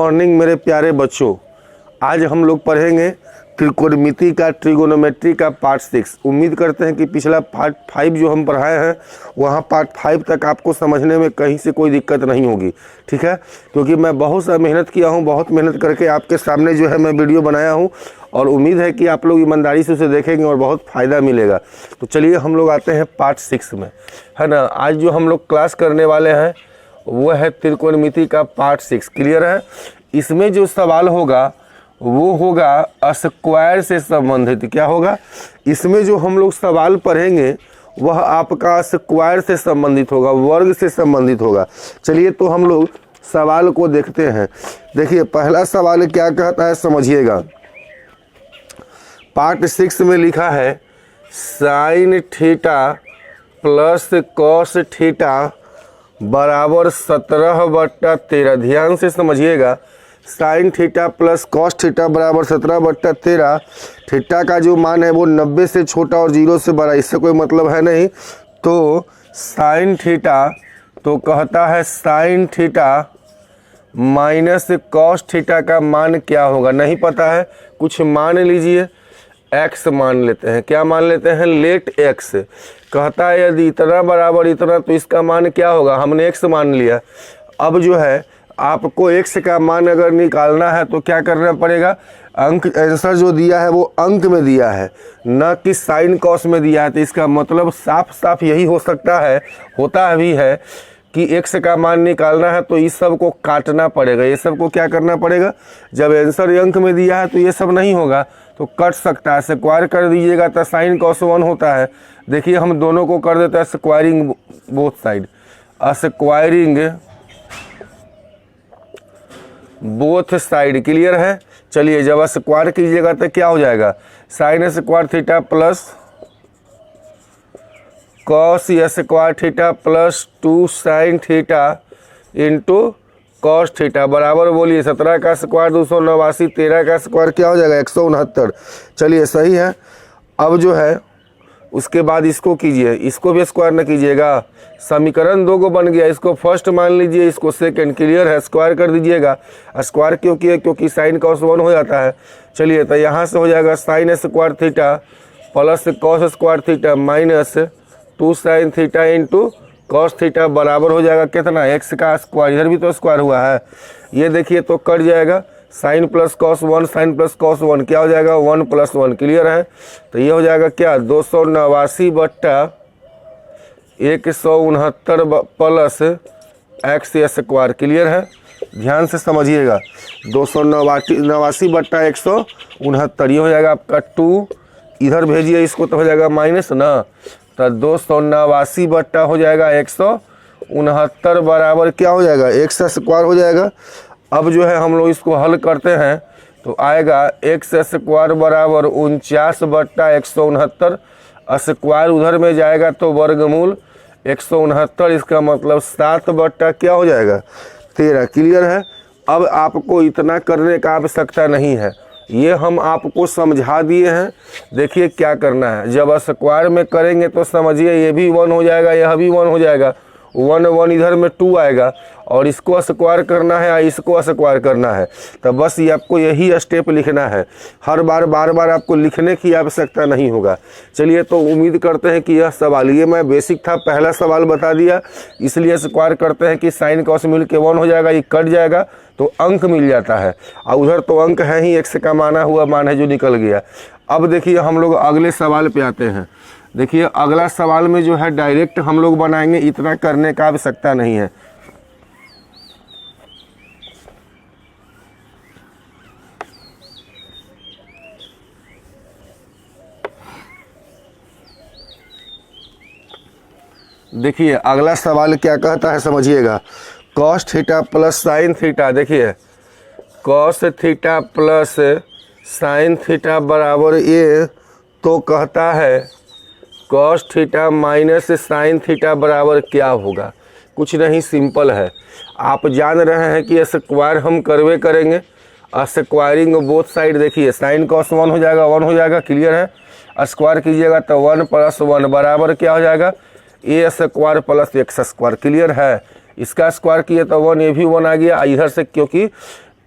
Morning मेरे प्यारे बच्चों। आज हम लोग पढ़ेंगे त्रिकोणमिति का ट्रिगोनोमेट्री का पार्ट 6। उम्मीद करते हैं कि पिछला पार्ट 5 जो हम पढ़ाए हैं वहाँ पार्ट 5 तक आपको समझने में कहीं से कोई दिक्कत नहीं होगी, ठीक है। क्योंकि मैं बहुत सा मेहनत किया हूँ, बहुत मेहनत करके आपके सामने जो है मैं वीडियो बनाया हूँ और उम्मीद है कि आप लोग ईमानदारी से उसे देखेंगे और बहुत फ़ायदा मिलेगा। तो चलिए हम लोग आते हैं पार्ट 6 में, है ना। आज जो हम लोग क्लास करने वाले हैं वो है त्रिकोणमिति का पार्ट 6। क्लियर है। इसमें जो सवाल होगा वो होगा स्क्वायर से संबंधित। क्या होगा इसमें जो हम लोग सवाल पढ़ेंगे वह आपका स्क्वायर से संबंधित होगा, वर्ग से संबंधित होगा। चलिए तो हम लोग सवाल को देखते हैं। देखिए पहला सवाल क्या कहता है समझिएगा। पार्ट 6 में लिखा है sine theta plus cos theta बराबर 17/13। ध्यान से समझिएगा। Sine theta plus cos theta बराबर 17/13। थीटा का जो मान है वो 90 से छोटा और 0 से बड़ा, इससे कोई मतलब है नहीं। तो साइन थीटा तो कहता है sign theta minus cos theta का मान क्या होगा, नहीं पता है। कुछ मान लीजिए, x मान लेते हैं। क्या मान लेते हैं? Let x। कहता है यदि इतना बराबर इतना तो इसका मान क्या होगा, हमने x मान लिया। अब जो है आपको x का मान अगर निकालना है तो क्या करना पड़ेगा, अंक आंसर जो दिया है वो अंक में दिया है, न कि साइन कॉस में दिया है। तो इसका मतलब साफ साफ यही हो सकता है, होता भी है कि x का मान निकालना है तो इस सब को काटना पड़ेगा। ये सब को क्या करना पड़ेगा, जब आंसर अंक में दिया है तो ये सब नहीं होगा तो कट सकता है। स्क्वायर कर दीजिएगा तो साइन कॉस 1 होता है। देखिए हम दोनों को कर देते हैं squaring both side, squaring both side. Clear है। चलिए जब स्क्वायर कीजिएगा तो क्या हो जाएगा, sign square theta plus cos square theta plus 2 sine theta into cos theta बराबर बोलिए 17 का स्क्वायर 289, 13 का स्क्वायर क्या हो जाएगा 169। चलिए सही है। अब जो है उसके बाद इसको कीजिए, इसको भी स्क्वायर न कीजिएगा। समीकरण 2 को बन गया, इसको फर्स्ट मान लीजिए, इसको सेकंड। क्लियर है। स्क्वायर कर दीजिएगा। स्क्वायर क्यों किया, क्योंकि साइन कॉस 1 हो जाता है। चलिए तो यहाँ से हो जाएगा sign square theta plus cos square theta minus 2 sine theta into cos theta बराबर हो जाएगा कितना, x का स्क्वायर। इधर भी तो स्क्वायर हुआ है, ये देखिए तो कट जाएगा। Sine plus cos 1 sine plus cos 1 क्या हो जाएगा 1 + 1। क्लियर है। तो ये हो जाएगा क्या 289/169 प्लस x स्क्वायर। क्लियर है। ध्यान से समझिएगा। 289/169 ये हो जाएगा आपका 2। इधर भेजिए इसको तो हो जाएगा माइनस ना, तो 289 हो जाएगा 169 बराबर क्या हो जाएगा x स्क्वायर हो जाएगा। अब जो है हम लोग इसको हल करते हैं तो आएगा x स्क्वायर बराबर 49/169। स्क्वायर उधर में जाएगा तो वर्गमूल 169, इसका मतलब 7/ क्या हो जाएगा 13। क्लियर है। अब आपको इतना करने का आवश्यकता नहीं है, ये हम आपको समझा दिए हैं। देखिए क्या करना है, जब स्क्वायर में करेंगे तो समझिए ये भी 1 हो जाएगा, यह भी 1 हो जाएगा। 1 1 इधर में 2 आएगा और इसको स्क्वायर करना है या इसको स्क्वायर करना है। तो बस ये आपको यही स्टेप लिखना है। हर बार बार आपको लिखने की आवश्यकता नहीं होगा। चलिए तो उम्मीद करते हैं कि यह सवाल, ये मैं बेसिक था, पहला सवाल बता दिया, इसलिए स्क्वायर करते हैं कि साइन कॉस मिल के 1 हो जाएगा, ये कट जाएगा तो अंक मिल जाता है। और उधर तो अंक है ही, x का माना हुआ मान है जो निकल गया। अब देखिए हम लोग अगले सवाल पे आते हैं। देखिए अगला सवाल में जो है डायरेक्ट हम लोग बनाएंगे, इतना करने का आवश्यकता नहीं है। देखिए अगला सवाल क्या कहता है समझिएगा। Cos theta plus sine theta, देखिए cos theta plus sine theta बराबर ये तो कहता है cos theta minus sine theta बराबर क्या होगा। कुछ नहीं, सिंपल है। आप जान रहे हैं कि स्क्वायर हम करवे करेंगे, स्क्वायरिंग बोथ साइड। देखिए साइन कॉस 1 हो जाएगा 1 हो जाएगा। क्लियर है। स्क्वायर कीजिएगा तो 1 + 1 बराबर क्या हो जाएगा a square plus x square. Clear है। इसका स्क्वायर किए तो 1, ये भी 1 आ गया। इधर से क्योंकि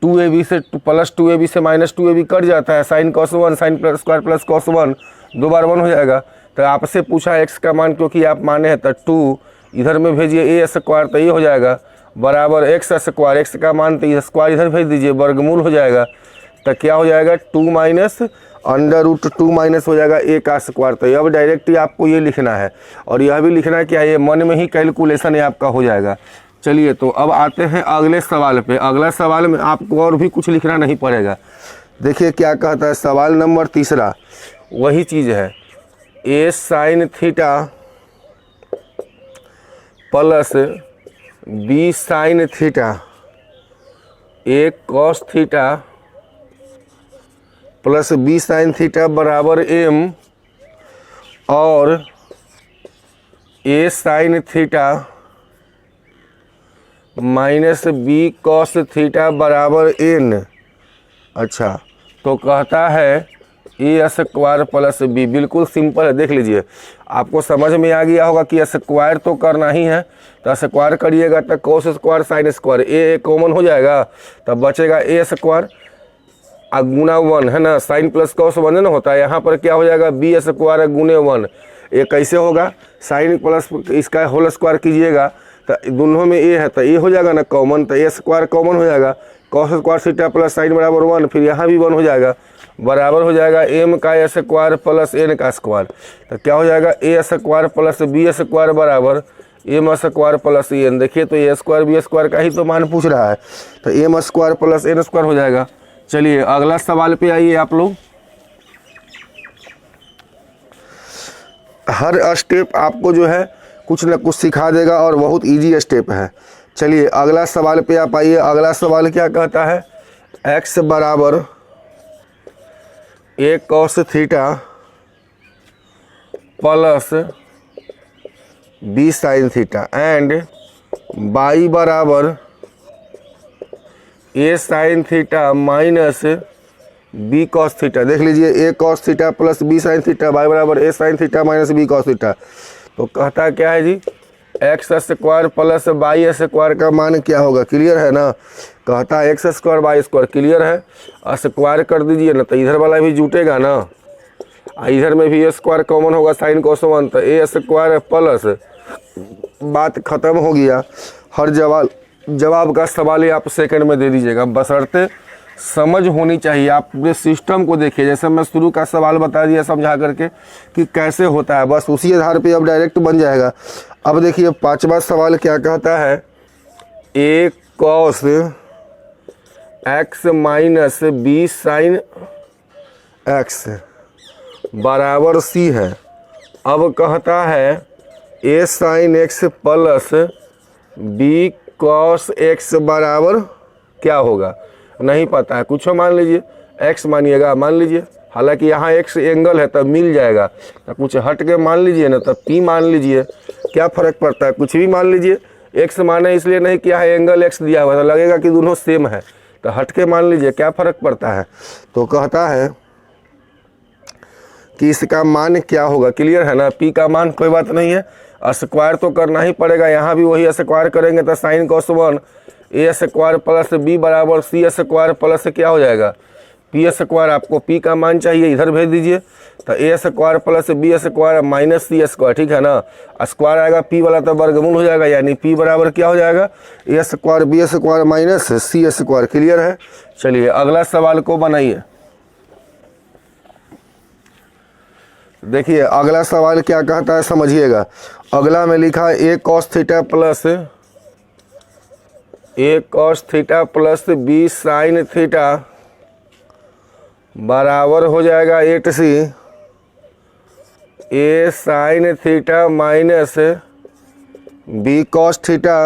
2ab से प्लस 2ab से माइनस 2ab कट जाता है, sine cos 1 sine plus square plus cos 1 दो बार 1 हो जाएगा। तो आपसे पूछा x का मान क्योंकि आप माने हैं तो 2 इधर में भेजिए a स्क्वायर तो ये हो जाएगा बराबर x स्क्वायर, x का मान तो स्क्वायर इधर भेज दीजिए वर्गमूल हो जाएगा। तो क्या हो जाएगा 2 माइनस √2 माइनस हो जाएगा a का स्क्वायर। तो अब डायरेक्ट ही आपको ये लिखना है और यह भी लिखना है क्या ये मन में ही कैलकुलेशन है आपका हो जाएगा। चलिए तो अब आते हैं अगले सवाल पे। अगला सवाल में आपको और भी कुछ लिखना नहीं पड़ेगा। देखिए क्या कहता है सवाल नंबर 3, वही चीज़ है a sine theta plus b sine theta a cos theta plus b sine theta बराबर m और a sine theta minus b cos theta बराबर n। अच्छा तो कहता है ए स्क्वायर प्लस बी, बिल्कुल सिंपल है। देख लीजिए आपको समझ में आ गया होगा कि स्क्वायर तो करना ही है, तो स्क्वायर करिएगा तो कोस स्क्वायर साइन स्क्वायर ए कॉमन हो जाएगा, तब बचेगा ए स्क्वायर गुना 1 है ना, साइन प्लस कॉस 1 ना होता है। यहाँ पर क्या हो जाएगा बी स्क्वायर गुने 1। ये कैसे होगा, साइन प्लस इसका होल स्क्वायर कीजिएगा तो दोनों में ए है तो ए हो जाएगा ना कॉमन, तो ए स्क्वायर कॉमन हो जाएगा, cos square theta plus sign बराबर 1, फिर यहाँ भी 1 हो जाएगा बराबर हो जाएगा एम का स्क्वायर प्लस एन का स्क्वायर। तो क्या हो जाएगा A square plus B square बराबर एम स्क्वायर प्लस एन। देखिए तो ए स्क्वायर बी स्क्वायर का ही तो मान पूछ रहा है, तो M square plus N square हो जाएगा। चलिए अगला सवाल पे आइए आप लोग। हर स्टेप आपको जो है कुछ न कुछ सिखा देगा और बहुत इजी स्टेप है। चलिए अगला सवाल पे आप आइए। अगला सवाल क्या कहता है, x बराबर a cos theta plus b sine theta and y बराबर a sine theta minus b cos theta. देख लीजिए a cos theta plus b sine theta, y बराबर a sine theta minus b cos theta. तो कहता क्या है जी x square plus y square का मान क्या होगा, क्लियर है ना। कहता है x square y square, clear है, स्क्वायर कर दीजिए ना तो इधर वाला भी जुटेगा ना, इधर में भी ए स्क्वायर कॉमन होगा साइन कोस 1, तो ए स्क्वायर प्लस, बात खत्म हो गया। हर जवाब का सवाल ही आप सेकंड में दे दीजिएगा, बशर्ते समझ होनी चाहिए। आप पूरे सिस्टम को देखिए, जैसे मैं शुरू का सवाल बता दिया समझा करके कि कैसे होता है, बस उसी आधार पे अब डायरेक्ट बन जाएगा। अब देखिए 5वां सवाल क्या कहता है, A cos x minus B sine x बराबर सी है। अब कहता है A sine x plus B cos x बराबर क्या होगा, नहीं पता है, कुछ मान लीजिए, x मानिएगा, मान लीजिए, हालांकि यहाँ x एंगल है तब मिल जाएगा, तो कुछ हट के मान लीजिए ना, तब p मान लीजिए, क्या फ़र्क पड़ता है, कुछ भी मान लीजिए। x माने इसलिए नहीं कि यहाँ एंगल x दिया हुआ, तो लगेगा कि दोनों सेम है, तो हट के मान लीजिए, क्या फ़र्क पड़ता है। तो कहता है कि इसका मान क्या होगा, क्लियर है ना, p का मान कोई बात नहीं है, स्क्वायर तो करना ही पड़ेगा, यहाँ भी वही स्क्वायर करेंगे तो साइन कॉस 1 ए स्क्वायर प्लस बी बराबर सी स्क्वायर प्लस क्या हो जाएगा पी स्क्वायर। आपको पी का मान चाहिए, इधर भेज दीजिए, तो A square plus B square minus C square, ठीक है ना, स्क्वायर आएगा पी वाला तो वर्गमूल हो जाएगा, यानी पी बराबर क्या हो जाएगा A square B square minus C square, clear है। चलिए अगला सवाल को बनाइए। देखिए अगला सवाल क्या कहता है समझिएगा। अगला में लिखा है A cos theta plus A cos theta plus B sine theta बराबर हो जाएगा 8c A sine theta minus B cos theta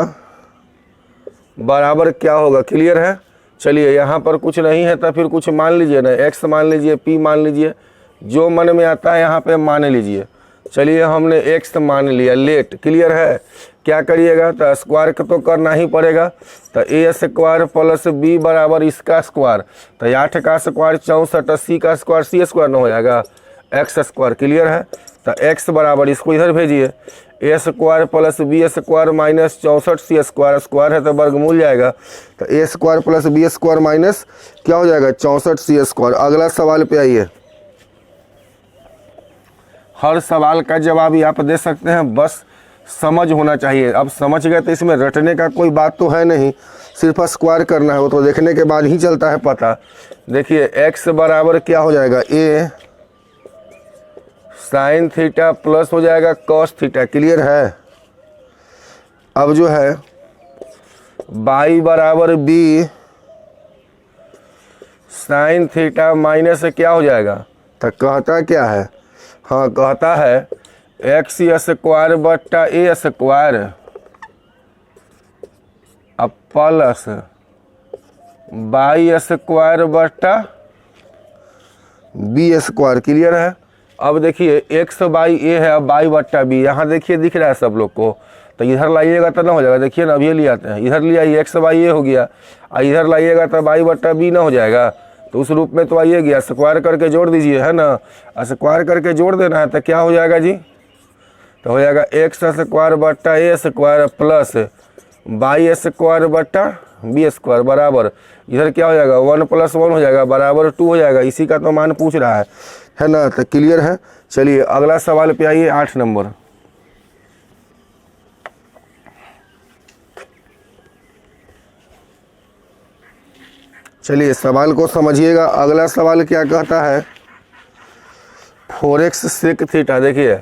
बराबर क्या होगा, क्लियर है। चलिए यहाँ पर कुछ नहीं है तो फिर कुछ मान लीजिए ना, x मान लीजिए, p मान लीजिए, जो मन में आता है यहाँ पे मान लीजिए। चलिए हमने x मान लिया, लेट, क्लियर है। क्या करिएगा तो स्क्वायर तो करना ही पड़ेगा, तो ए स्क्वायर प्लस बी बराबर इसका स्क्वायर, तो 8 का स्क्वायर 64, सी का स्क्वायर सी स्क्वायर न हो जाएगा एक्स स्क्वायर, क्लियर है। तो x बराबर, इसको इधर भेजिए, A square plus B square minus 64c square, square है तो वर्गमूल जाएगा, तो A square plus B square minus क्या हो जाएगा 64c स्क्वायर। अगला सवाल पे आइए। हर सवाल का जवाब ही आप दे सकते हैं, बस समझ होना चाहिए। अब समझ गए तो इसमें रटने का कोई बात तो है नहीं, सिर्फ स्क्वायर करना है, वो तो देखने के बाद ही चलता है पता। देखिए x बराबर क्या हो जाएगा a साइन थीटा प्लस हो जाएगा कॉस थीटा, क्लियर है। अब जो है y बराबर b साइन थीटा माइनस क्या हो जाएगा, तो कहता क्या है, हाँ कहता है एक्स स्क्वायर बट्टा ए स्क्वायर अब प्लस बाई स्क्वायर बट्टा बी स्क्वायर, क्लियर है। अब देखिए एक्स बाई ए है, अब बाई बट्टा बी, यहाँ देखिए दिख रहा है सब लोग को, तो इधर लाइएगा तो ना हो जाएगा, देखिए ना अभी ले आते हैं, इधर ले आइए एक्स बाई ए हो गया, और इधर लाइएगा तो बाई बट्टा बी ना हो जाएगा, तो उस रूप में तो आइए गया, स्क्वायर करके जोड़ दीजिए, है ना, स्क्वायर करके जोड़ देना है, तो क्या हो जाएगा जी, तो हो जाएगा एक्स स्क्वायर बट्टा ए स्क्वायर प्लस बाई स्क्वायर बट्टा बी स्क्वायर बराबर, इधर क्या हो जाएगा 1 + 1 हो जाएगा बराबर 2 हो जाएगा, इसी का तो मान पूछ रहा है ना, तो क्लियर है। चलिए अगला सवाल पे आइए, 8 नंबर। चलिए सवाल को समझिएगा। अगला सवाल क्या कहता है, 4x सेक थीटा, देखिए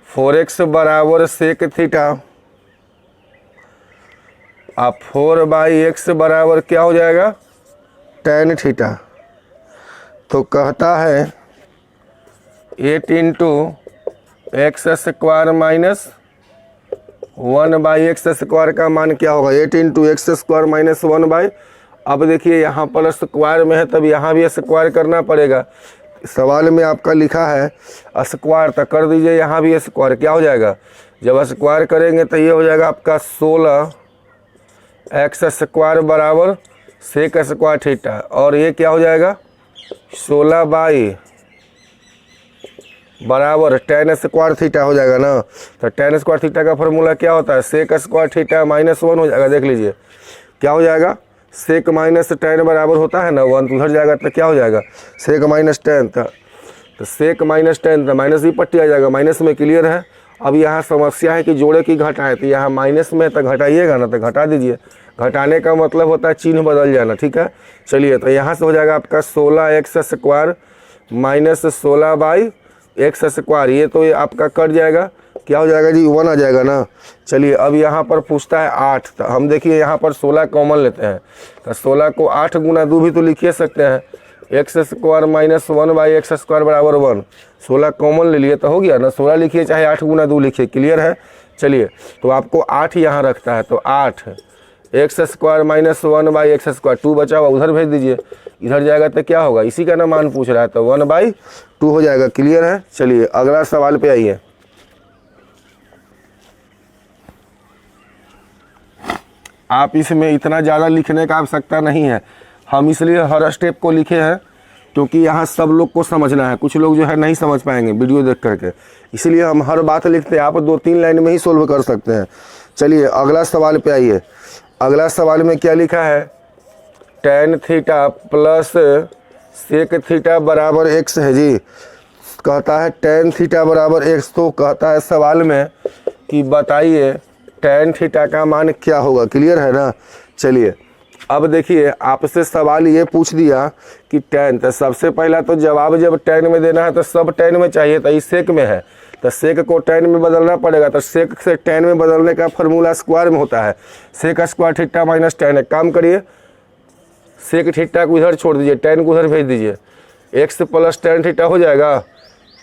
4x बराबर सेक थीटा, अब 4/x बराबर क्या हो जाएगा tan थीटा, तो कहता है 8 × x square minus 1/x square का मान क्या होगा 8 × x स्क्वायर माइनस 1/। अब देखिए यहाँ पर स्क्वायर में है, तब यहाँ भी स्क्वायर करना पड़ेगा, सवाल में आपका लिखा है स्क्वायर, तो कर दीजिए यहाँ भी स्क्वायर, क्या हो जाएगा, जब स्क्वायर करेंगे तो ये हो जाएगा आपका 16x स्क्वायर बराबर सेक स्क्वायर थीटा, और ये क्या हो जाएगा 16 बराबर tan स्क्वायर थीटा हो जाएगा ना, तो tan स्क्वायर थीटा का फॉर्मूला क्या होता है सेक स्क्वायर थीटा माइनस 1 हो जाएगा, देख लीजिए क्या हो जाएगा, सेक माइनस tan बराबर होता है ना 1, तो उधर जाएगा तो क्या हो जाएगा सेक माइनस tan, तो सेक माइनस tan, तो माइनस भी पट्टी आ जाएगा माइनस में, क्लियर है। अब यहाँ समस्या है कि जोड़े की घटाए, तो यहाँ माइनस में तो घटाइएगा ना, तो घटा दीजिए, घटाने का मतलब होता है चिन्ह बदल जाना, ठीक है। चलिए तो यहाँ से हो जाएगा आपका 16x square minus 16/x square, ये तो ये आपका कट जाएगा, क्या हो जाएगा जी 1 आ जाएगा ना। चलिए अब यहाँ पर पूछता है 8, तो हम देखिए यहाँ पर 16 कॉमन लेते हैं, तो 16 को 8 × 2 भी तो लिखिए सकते हैं, x square minus 1/x square बराबर 1, 16 कॉमन ले लिए तो हो गया ना, 16 लिखिए चाहे 8 × 2 लिखिए, क्लियर है। चलिए तो आपको 8 यहाँ रखता है, तो 8 x square minus 1/x square, 2 बचा हुआ उधर भेज दीजिए, इधर जाएगा तो क्या होगा, इसी का ना मान पूछ रहा है, तो 1/2 हो जाएगा, क्लियर है। चलिए अगला सवाल पे आइए। आप इसमें इतना ज़्यादा लिखने का आवश्यकता नहीं है, हम इसलिए हर स्टेप को लिखे हैं क्योंकि यहाँ सब लोग को समझना है, कुछ लोग जो है नहीं समझ पाएंगे वीडियो देख करके, इसलिए हम हर बात लिखते हैं, आप 2-3 लाइन में ही सोल्व कर सकते हैं। चलिए अगला सवाल पे आइए। अगला सवाल में क्या लिखा है, tan theta plus sec theta बराबर x है जी, कहता है tan थीटा बराबर x, तो कहता है सवाल में कि बताइए tan थीटा का मान क्या होगा, क्लियर है ना। चलिए अब देखिए आपसे सवाल ये पूछ दिया कि tan, तो सबसे पहला तो जवाब जब tan में देना है तो सब tan में चाहिए, तो इस सेक में है तो सेक को tan में बदलना पड़ेगा, तो सेक से tan में बदलने का फॉर्मूला स्क्वायर में होता है, sec square theta minus tan। एक काम करिए सेक थीटा को इधर छोड़ दीजिए, tan को उधर भेज दीजिए, x + tan थीटा हो जाएगा,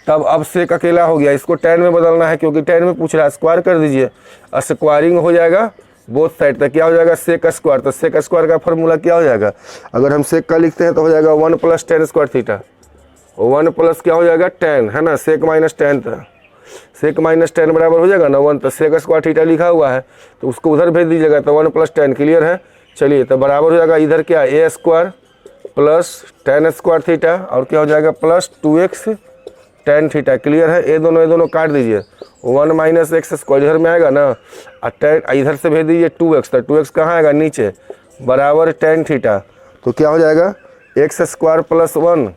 तब अब सेक अकेला हो गया, इसको tan में बदलना है क्योंकि tan में पूछ रहा है, स्क्वायर कर दीजिए, स्क्वायरिंग हो जाएगा बोथ साइड, तो क्या हो जाएगा सेक स्क्वायर, तो सेक स्क्वायर का फॉर्मूला क्या हो जाएगा, अगर हम सेक का लिखते हैं तो हो जाएगा 1 + tan स्क्वायर थीटा, 1 प्लस क्या हो जाएगा tan, है ना, सेक माइनस tan, था सेक माइनस tan बराबर हो जाएगा ना 1, तो सेक स्क्वायर थीटा लिखा हुआ है तो उसको उधर भेज दीजिएगा, तो 1 + tan, क्लियर है। चलिए तो बराबर हो जाएगा इधर क्या a² + tan स्क्वायर थीटा, और क्या हो जाएगा plus 2x ten theta. Clear है? ये दोनों काट दीजिए, 1 माइनस एक्स स्क्वायर इधर में आएगा ना, और टेन इधर से भेज दीजिए 2x, तो 2x कहाँ आएगा नीचे, बराबर टेन थीटा। तो क्या हो जाएगा एक्स स्क्वायर प्लस 1,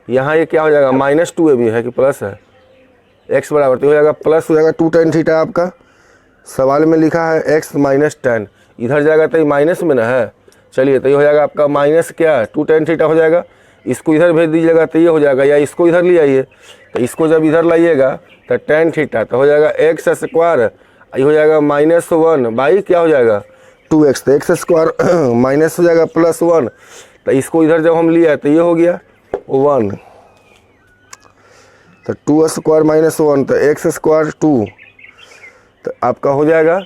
यहाँ ये क्या हो जाएगा माइनस 2 भी है कि प्लस है, x बराबर तो हो जाएगा प्लस हो जाएगा 2 टेन थीटा। आपका सवाल में लिखा है x माइनस टेन, इधर जाएगा तो ये माइनस में ना है। चलिए तो ये हो जाएगा आपका माइनस क्या 2 टेन थीटा हो जाएगा। इसको इधर भेज दीजिएगा तो ये हो जाएगा, या इसको इधर ले आइए, तो इसको जब इधर लाइएगा तो टेन थीटा तो हो जाएगा एक्स स्क्वायर, ये हो जाएगा -1 बाई क्या हो जाएगा 2x, तो एक्स स्क्वायर माइनस हो जाएगा +1, तो इसको इधर जब हम लिया तो ये हो गया 1, तो 2 स्क्वायर -1 तो एक्स स्क्वायर 2, तो आपका हो जाएगा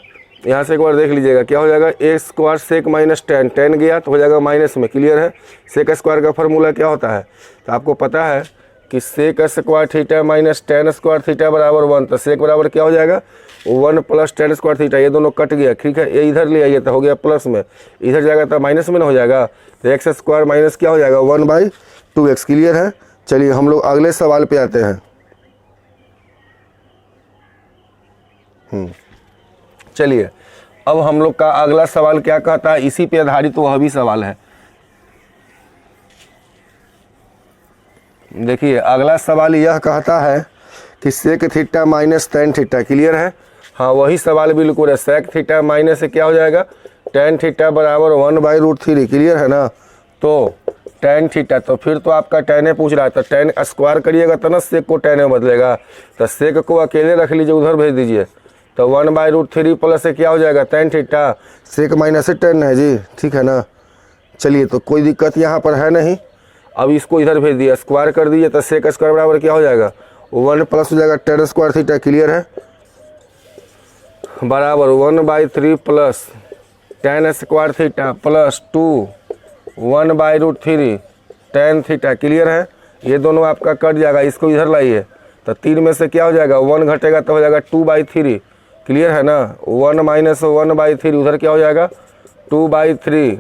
यहाँ से एक बार देख लीजिएगा क्या हो जाएगा A square sec minus tan, tan गया तो हो जाएगा माइनस में। क्लियर है? सेक स्क्वायर का फार्मूला क्या होता है, तो आपको पता है कि sec square theta minus tan square theta बराबर 1, तो सेक बराबर क्या हो जाएगा 1 प्लस टेन स्क्वायर थीटा। ये दोनों कट गया, ठीक है, ये इधर ले आइए तो हो गया प्लस में, इधर जाएगा तो माइनस में ना हो जाएगा, तो एक्स स्क्वायर माइनस क्या हो जाएगा 1/2x। क्लियर है? चलिए हम लोग अगले सवाल पे आते हैं। चलिए अब हम लोग का अगला सवाल क्या कहता है, इसी पे आधारित वह भी सवाल है। देखिए अगला सवाल यह कहता है कि sec theta minus tan theta. Clear है? हाँ वही सवाल बिल्कुल है, सेक थीटा माइनस से क्या हो जाएगा टेन थीटा बराबर 1/√3। क्लियर है ना? तो टेन थीटा, तो फिर तो आपका टेन पूछ रहा है, तो टेन स्क्वायर करिएगा तो ना सेक को टेन में बदलेगा, तो सेक को अकेले रख लीजिए, उधर भेज दीजिए, तो 1/√3 प्लस से क्या हो जाएगा टेन थीटा, सेक माइनस से टेन है जी, ठीक है ना? चलिए तो कोई दिक्कत यहाँ पर है नहीं। अब इसको इधर भेज दिया, स्क्वायर कर दीजिए, तो सेक स्क्वायर बराबर क्या हो जाएगा 1 प्लस हो जाएगा टेन स्क्वायर थीटा। क्लियर है? बराबर 1/3 plus tan square theta plus 2 1/√3 ten theta. Clear है? ये दोनों आपका कट जाएगा, इसको इधर लाइए, तो 3 में से क्या हो जाएगा 1 घटेगा तो हो जाएगा 2/3। क्लियर है ना? 1 माइनस 1/3 उधर क्या हो जाएगा 2/3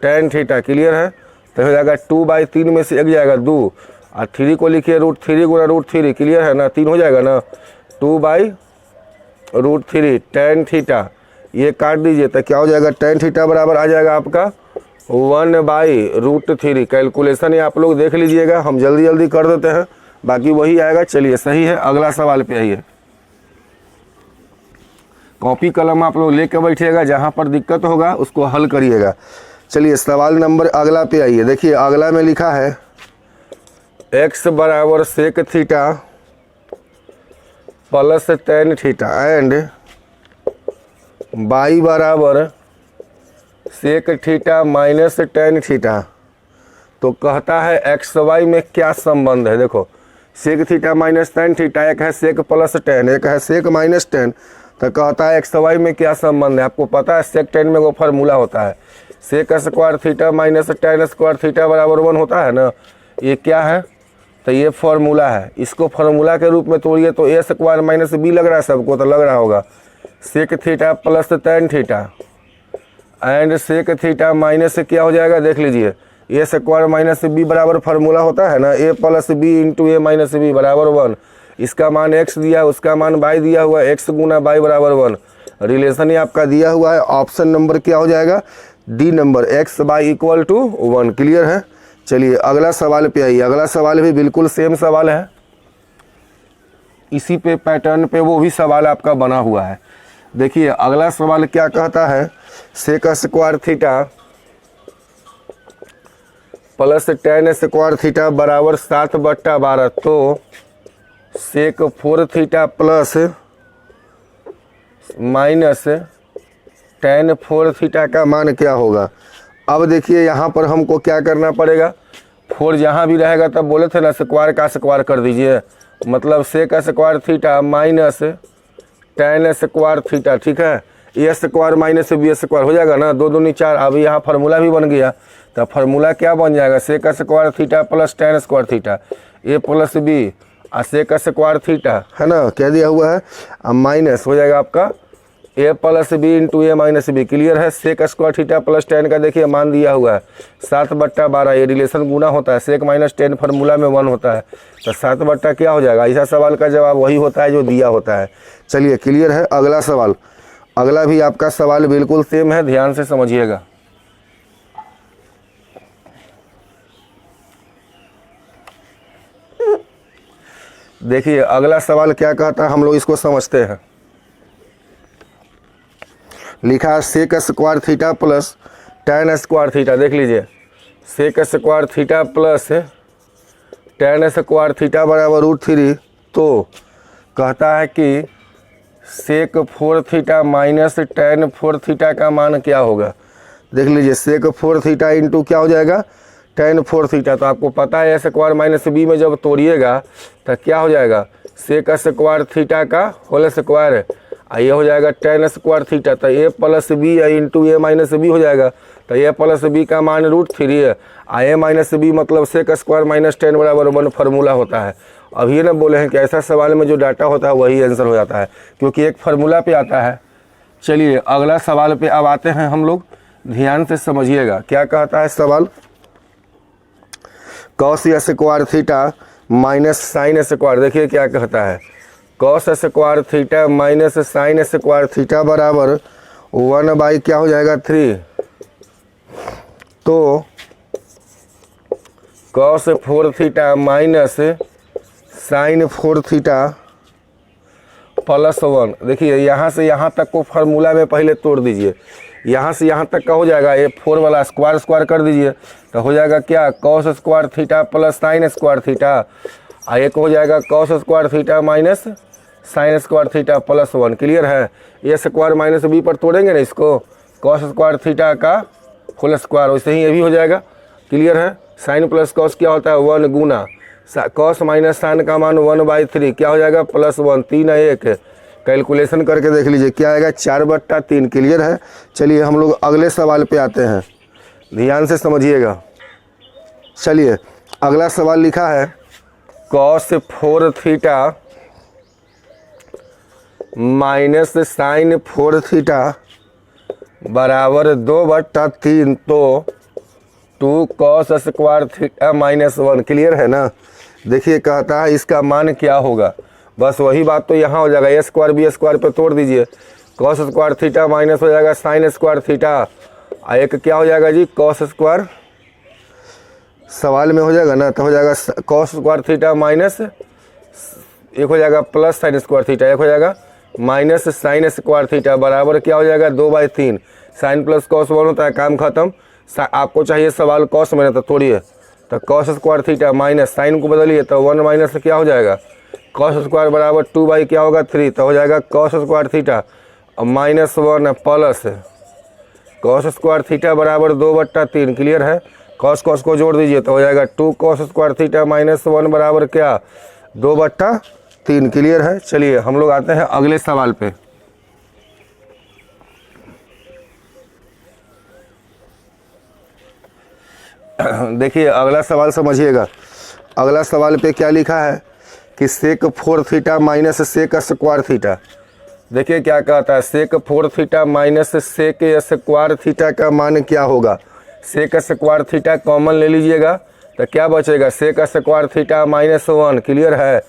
टेन थीटा। क्लियर है? तो हो जाएगा 2/3 में से एक जाएगा 2, और 3 को लिखिए √3 गुणा √3। क्लियर है ना? 3 हो जाएगा ना, 2/√3 टेन थीटा। ये काट दीजिए तो क्या हो जाएगा टेन थीटा बराबर आ जाएगा आपका 1/√3। कैलकुलेशन ये आप लोग देख लीजिएगा, हम जल्दी जल्दी कर देते हैं, बाकी वही आएगा। चलिए सही है, अगला सवाल पे आइए। कॉपी कलम आप लोग लेके बैठिएगा, जहाँ पर दिक्कत होगा उसको हल करिएगा। चलिए सवाल नंबर अगला पे आइए। देखिए अगला में लिखा है x बराबर sec theta plus tan theta and y बराबर sec theta minus tan theta. तो कहता है एक्स वाई में क्या संबंध है। देखो sec theta minus tan theta, एक है सेक प्लस टेन, एक है सेक माइनस टेन, तो कहता है एक्स वाई में क्या संबंध है। आपको पता है सेक टेन में वो फार्मूला होता है sec square theta minus tan square theta बराबर 1 होता है ना। ये क्या है, तो ये फार्मूला है, इसको फार्मूला के रूप में तोड़िए तो ए स्क्वायर माइनस बी लग रहा है, सबको तो लग रहा होगा sec theta plus tan theta and sec theta minus से क्या हो जाएगा देख लीजिए, ए स्क्वायर माइनस बी बराबर फार्मूला होता है ना, A plus B into A minus B बराबर 1। इसका मान x दिया, उसका मान y दिया हुआ, x गुना y बराबर 1। रिलेशन ही आपका दिया हुआ है, ऑप्शन नंबर क्या हो जाएगा D number, x y equal to 1। Clear है? चलिए अगला सवाल पे आइए। अगला सवाल भी बिल्कुल सेम सवाल है, इसी पे पैटर्न पे वो भी सवाल आपका बना हुआ है। देखिए अगला सवाल क्या कहता है, sec square theta plus tan square theta बराबर 7/12, तो sec 4 theta plus minus tan 4 theta का मान क्या होगा। अब देखिए यहाँ पर हमको क्या करना पड़ेगा, 4 जहाँ भी रहेगा तब बोले थे ना स्क्वायर का स्क्वायर कर दीजिए, मतलब sec square theta minus tan square theta. ठीक है, A square minus B square हो जाएगा ना, 2 दूनी 4। अभी यहाँ फार्मूला भी बन गया, तो फार्मूला क्या बन जाएगा sec square theta plus tan square theta, A plus B और सेक स्क्वायर थीटा है ना, कह दिया हुआ है, अब माइनस हो जाएगा आपका A plus B into A minus B, clear है। Sec square theta plus tan का देखिए मान दिया हुआ है 7/12, ये रिलेशन गुना होता है, सेक माइनस टेन फार्मूला में 1 होता है, तो 7 क्या हो जाएगा। ऐसा सवाल का जवाब वही होता है जो दिया होता है। चलिए क्लियर है। अगला सवाल, अगला भी आपका सवाल बिल्कुल सेम है, ध्यान से समझिएगा। देखिए अगला सवाल क्या कहता है, हम लोग इसको समझते हैं। लिखा है sec square theta plus tan square theta, देख लीजिए sec square theta plus tan square theta बराबर √3, तो कहता है कि sec 4 theta minus tan 4 theta का मान क्या होगा। देख लीजिए सेक 4 थीटा इंटू क्या हो जाएगा टेन 4 थीटा, तो आपको पता है स्क्वायर माइनस बी में जब तोड़िएगा तो क्या हो जाएगा सेक स्क्वायर थीटा का होल स्क्वायर, ये हो जाएगा टेन स्क्वायर थीटा, तो ए plus B into A minus B हो जाएगा, तो ए प्लस बी का मान √3 है, ए माइनस बी मतलब सेक स्क्वायर माइनस टेन बराबर 1 फार्मूला होता है। अब ये ना बोले हैं कि ऐसा सवाल में जो डाटा होता है वही आंसर हो जाता है, क्योंकि एक फार्मूला पे आता है। चलिए अगला सवाल पे अब आते हैं हम लोग, ध्यान से समझिएगा क्या कहता है सवाल। Cos square theta minus sine square, देखिए क्या कहता है cos square theta minus sine square theta बराबर 1 क्या हो जाएगा 3, तो cos 4 theta minus sine 4 theta plus 1। देखिए यहाँ से यहाँ तक को फार्मूला में पहले तोड़ दीजिए, यहाँ से यहाँ तक का हो जाएगा, ये 4 वाला स्क्वायर स्क्वायर कर दीजिए तो हो जाएगा क्या cos square theta plus sign square theta, एक हो जाएगा cos square theta minus sine square theta plus 1, clear है। ये स्क्वायर माइनस बी पर तोड़ेंगे ना इसको, कॉस स्क्वायर थीटा का होल स्क्वायर, वैसे ही ये भी हो जाएगा, क्लियर है। साइन प्लस कॉस क्या होता है 1 गुना कॉस माइनस साइन का मान 1/3 क्या हो जाएगा +1, 3 1, कैलकुलेशन करके देख लीजिए क्या आएगा 4/3, क्लियर है। चलिए हम लोग अगले सवाल पे आते हैं, ध्यान से समझिएगा। चलिए अगला सवाल लिखा है cos 4 theta minus sine 4 theta बराबर 2/3, तो 2 cos square theta minus 1, clear है ना। देखिए कहता है इसका मान क्या होगा, बस वही बात तो यहाँ हो जाएगा, ए स्क्वायर बी स्क्वायर पे तोड़ दीजिए, कॉस स्क्वायर थीटा माइनस हो जाएगा साइन स्क्वायर थीटा, एक क्या हो जाएगा जी कॉस स्क्वायर, सवाल में हो जाएगा ना, तो हो जाएगा कॉस स्क्वायर थीटा माइनस एक हो जाएगा प्लस साइन स्क्वायर थीटा, एक हो जाएगा माइनस साइन स्क्वायर थीटा बराबर क्या हो जाएगा 2/3, साइन प्लस कॉस 1 होता है, काम खत्म। आपको चाहिए सवाल कॉस में, तो तोड़िए, तो cos square theta minus sine को बदलिए तो 1 माइनस क्या हो जाएगा कॉस स्क्वायर बराबर 2 क्या होगा 3, तो हो जाएगा cos square theta minus 1 plus cos square theta बराबर 2/3, क्लियर है। कॉस कॉस को जोड़ दीजिए तो हो जाएगा 2 कॉस स्क्वायर थीटा माइनस 1 बराबर क्या 2/3, क्लियर है। चलिए हम लोग आते हैं अगले सवाल पे। देखिए अगला सवाल समझिएगा, अगला सवाल पे क्या लिखा है कि sec 4 theta minus sec square theta, देखिए क्या कहता है sec 4 theta minus sec square theta का मान क्या होगा। सेक स्क्वायर थीटा कॉमन ले लीजिएगा तो क्या बचेगा sec square theta minus 1, clear है।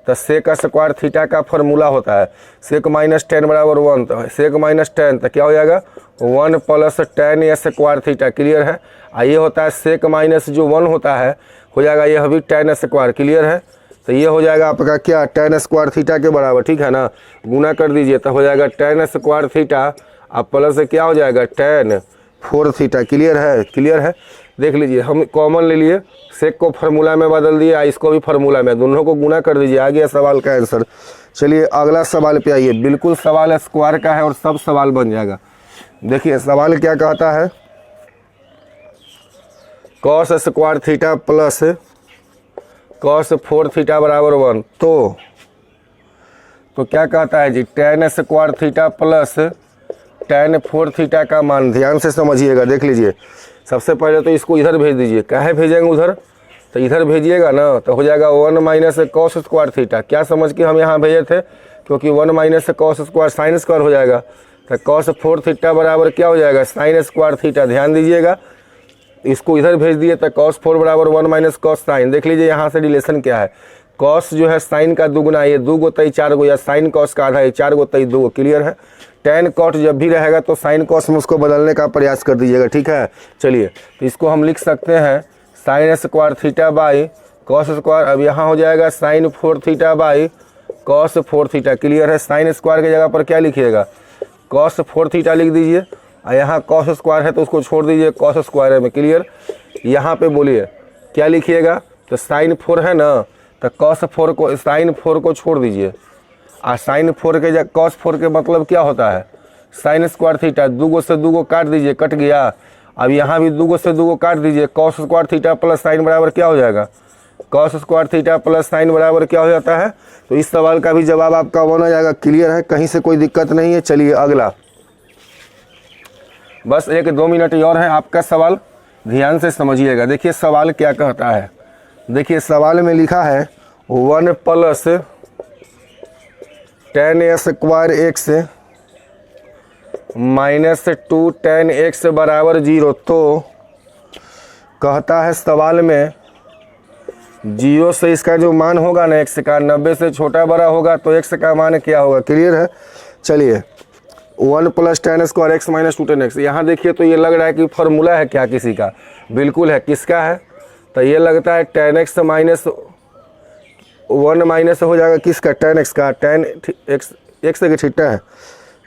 तो सेक स्क्वायर थीटा का फॉर्मूला होता है सेक माइनस 10 बराबर 1, तो सेक माइनस 10 तो क्या हो जाएगा 1 plus tan square theta, clear है। ये होता है सेक माइनस जो 1 होता है हो जाएगा ये भी tan स्क्वायर, क्लियर है। तो ये हो जाएगा आपका क्या tan स्क्वायर थीटा के बराबर, ठीक है ना, गुना कर दीजिए तो हो जाएगा tan स्क्वायर थीटा अब प्लस से क्या हो जाएगा tan 4 थीटा, क्लियर है, क्लियर है। देख लीजिए हम कॉमन ले लिए, सेक को फार्मूला में बदल दिए, इसको भी फार्मूला में, दोनों को गुना कर दीजिए, आ गया सवाल का आंसर। चलिए अगला सवाल पे आइए, बिल्कुल सवाल स्क्वायर का है और सब सवाल बन जाएगा। देखिए सवाल क्या कहता है cos square theta plus cos 4 theta बराबर 1, तो क्या कहता है जी tan square theta plus tan 4 theta का मान, ध्यान से समझिएगा। देख लीजिए सबसे पहले तो इसको इधर भेज दीजिए, काहे भेजेंगे उधर, तो इधर भेजिएगा ना तो हो जाएगा 1 माइनस कॉस स्क्वायर थीटा, क्या समझ के हम यहाँ भेजे थे, क्योंकि 1 minus cos square sine square हो जाएगा, तो कॉस 4 थीटा बराबर क्या हो जाएगा, साइन स्क्वायर थीटा। ध्यान दीजिएगा, इसको इधर भेज दिए तो कॉस 4 बराबर 1 माइनस कॉस साइन। देख लीजिए यहाँ से रिलेशन क्या है, कॉस जो है साइन का दुगुना, ये 2 गुतई 4 गो, या साइन कॉस का आधा, ये 4 गुतई 2 गो। क्लियर है। टेन कॉट जब भी रहेगा तो साइन कॉस में उसको बदलने का प्रयास कर दीजिएगा, ठीक है। चलिए, तो इसको हम लिख सकते हैं sine square theta by cos square. अब यहाँ हो जाएगा sine 4 theta by cos 4 theta. Clear है। साइन स्क्वायर की जगह पर क्या लिखिएगा, कॉस 4 थीटा लिख दीजिए, और यहाँ कॉस स्क्वायर है तो उसको छोड़ दीजिए कॉस स्क्वायर में। क्लियर। यहाँ पे बोलिए क्या लिखिएगा, तो साइन 4 है ना, तो कॉस 4 को, साइन 4 को छोड़ दीजिए, और साइन 4 के जगह कॉस 4 के मतलब क्या होता है, साइन स्क्वायर थीटा। 2 गो से 2 गो काट दीजिए, कट गया। अब यहाँ भी 2 गो से 2 गो काट दीजिए, cos square theta plus sign बराबर क्या हो जाएगा, cos square theta plus sign बराबर क्या हो जाता है। तो इस सवाल का भी जवाब आपका 1 आ जाएगा। क्लियर है, कहीं से कोई दिक्कत नहीं है। चलिए अगला, बस 1-2 मिनट और है आपका सवाल, ध्यान से समझिएगा। देखिए सवाल क्या कहता है, देखिए सवाल में लिखा है 1 plus tan square x minus 2 tan x बराबर 0। तो कहता है सवाल में 0 से इसका जो मान होगा ना x का, 90 से छोटा बड़ा होगा तो x का मान क्या होगा। क्लियर है। चलिए 1 plus tan square x minus 2 tan x। यहाँ देखिए तो ये लग रहा है कि फॉर्मूला है क्या किसी का, बिल्कुल है। किसका है, तो ये लगता है tan x माइनस 1 माइनस हो जाएगा किसका, tan x का। tan x की थीटा है,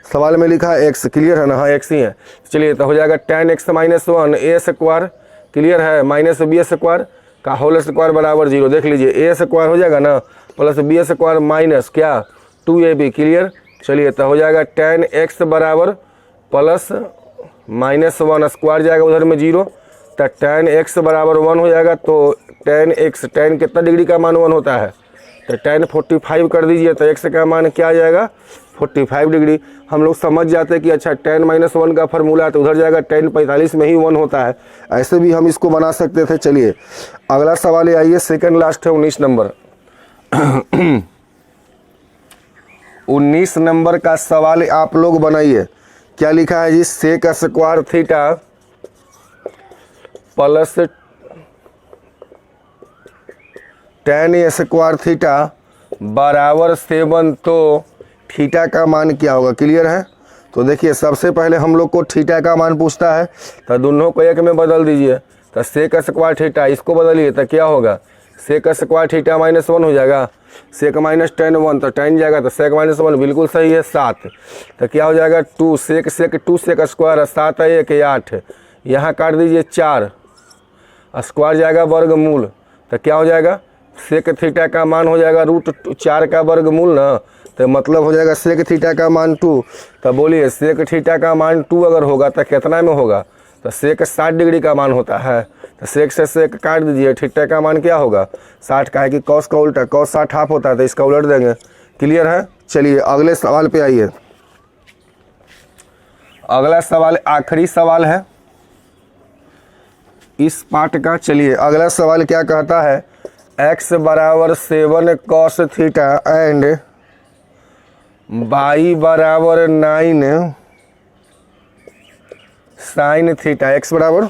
सवाल में लिखा है x। क्लियर है ना, हाँ x ही है। चलिए तो हो जाएगा tan x minus 1 a square. Clear है, माइनस b स्क्वायर का होल स्क्वायर बराबर 0। देख लीजिए a स्क्वायर हो जाएगा ना, प्लस b स्क्वायर माइनस क्या 2ab। क्लियर। चलिए तो हो जाएगा tan x बराबर प्लस माइनस 1 स्क्वायर जाएगा उधर में 0, तो tan x बराबर 1 हो जाएगा। तो tan x, tan कितना डिग्री का मान 1 होता है, तो tan 45 कर दीजिए, तो x का मान क्या आ जाएगा 45 डिग्री। हम लोग समझ जाते हैं कि अच्छा tan माइनस 1 का फार्मूला, तो उधर जाएगा tan 45 में ही 1 होता है, ऐसे भी हम इसको बना सकते थे। चलिए अगला सवाल ये आइए, सेकंड लास्ट है 19 नंबर। 19 नंबर का सवाल आप लोग बनाइए। क्या लिखा है जी, sec square theta plus tan square theta बराबर 7, तो थीटा का मान क्या होगा। क्लियर है। तो देखिए सबसे पहले हम लोग को थीटा का मान पूछता है, तो दोनों को एक में बदल दीजिए। तो सेक स्क्वायर थीटा इसको बदलिए तो क्या होगा, सेक स्क्वायर थीटा माइनस 1 हो जाएगा, सेक माइनस tan 1 तो tan जाएगा, तो सेक माइनस 1 बिल्कुल सही है 7। तो क्या हो जाएगा 2 सेक 2 सेक स्क्वायर 7 है 1 8, यहाँ काट दीजिए 4, स्क्वायर जाएगा वर्गमूल, तो क्या हो जाएगा सेक थीटा का मान हो जाएगा √4 का वर्गमूल ना, तो मतलब हो जाएगा सेक थीटा का मान 2। तो बोलिए सेक थीटा का मान 2 अगर होगा तो कितना में होगा, तो सेक 60 डिग्री का मान होता है, तो सेक से सेक काट दीजिए, थीटा का मान क्या होगा 60 का है कि कॉस का उल्टा, कॉस 60 हाफ होता है तो इसका उलट देंगे। क्लियर है। चलिए अगले सवाल पे आइए। अगला सवाल आखिरी सवाल है इस पार्ट का। चलिए अगला सवाल क्या कहता है, x बराबर 7 कॉस थीटा एंड y बराबर 9 साइन थीटा। x बराबर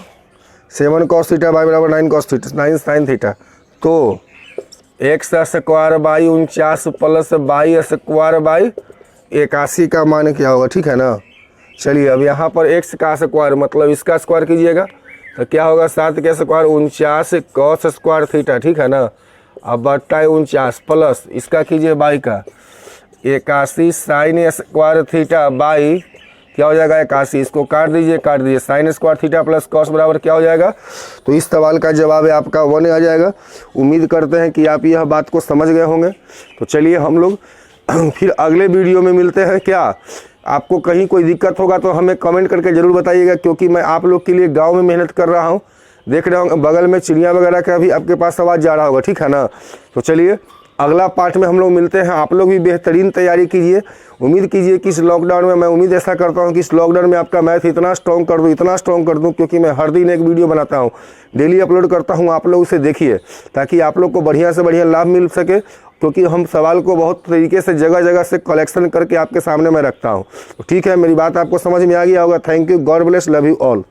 7 कॉस थीटा, y बराबर 9 कॉस थीटा, 9 साइन थीटा। तो x square by 49 plus y square by 81 का मान क्या होगा। ठीक है ना। चलिए अब यहाँ पर x का स्क्वायर मतलब इसका स्क्वायर कीजिएगा, तो क्या होगा 7 के स्क्वायर 49 कॉस स्क्वायर थीटा। ठीक है ना। अब बट्टा 49 प्लस इसका कीजिए y का 81 साइन स्क्वायर थीटा बाई क्या हो जाएगा 81, इसको काट दीजिए sign square theta plus cos बराबर क्या हो जाएगा। तो इस सवाल का जवाब है आपका 1 आ जाएगा। उम्मीद करते हैं कि आप यह बात को समझ गए होंगे। तो चलिए हम लोग फिर अगले वीडियो में मिलते हैं। क्या आपको कहीं कोई दिक्कत होगा तो हमें कमेंट करके ज़रूर बताइएगा, क्योंकि मैं आप लोग के लिए गाँव में मेहनत कर रहा हूँ। देख रहे होंगे बगल में चिड़िया वगैरह का भी आपके पास आवाज़ जा रहा होगा। ठीक है ना। तो चलिए अगला पार्ट में हम लोग मिलते हैं। आप लोग भी बेहतरीन तैयारी कीजिए। उम्मीद कीजिए कि इस लॉकडाउन में, मैं उम्मीद ऐसा करता हूं कि इस लॉकडाउन में आपका मैथ इतना स्ट्रॉन्ग कर दूं, इतना स्ट्रॉन्ग कर दूं, क्योंकि मैं हर दिन एक वीडियो बनाता हूं, डेली अपलोड करता हूं। आप लोग उसे देखिए ताकि आप लोग को बढ़िया से बढ़िया लाभ मिल सके, क्योंकि हम सवाल को बहुत तरीके से जगह जगह से कलेक्शन करके आपके सामने मैं रखता हूँ। तो ठीक है, मेरी बात आपको समझ में आ गया होगा। Thank you, God bless, love you all.